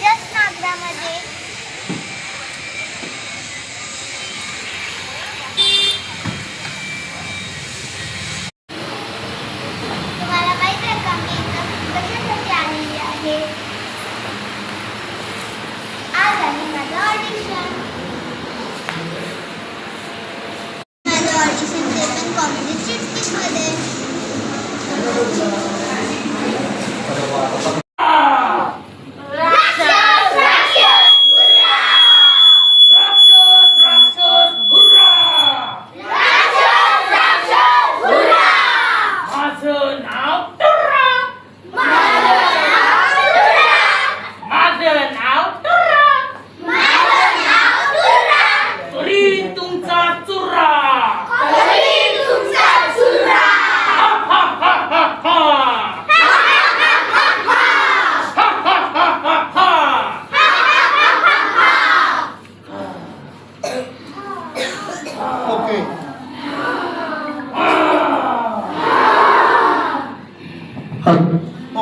राक्षस नागरामध्ये तुम्हाला माहिती आहे का मी इथं कशासाठी आलेली आहे? आज आहे माझं ऑडिशन. माझं ऑडिशन ते पण कॉमेडी चिटकीमध्ये.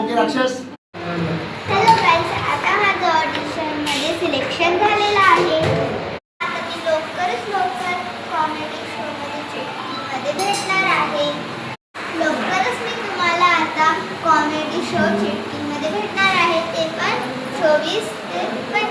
ओके राक्षस. हॅलो गाईज, आता माझं ऑडिशनमध्ये सिलेक्शन झालेलं आहे. आता मी लवकर कॉमेडी शोमध्ये चिटकीमध्ये भेटणार आहे. लवकरच मी तुम्हाला आता कॉमेडी शो चिटकीमध्ये भेटणार आहे, ते पण 24 ते 25.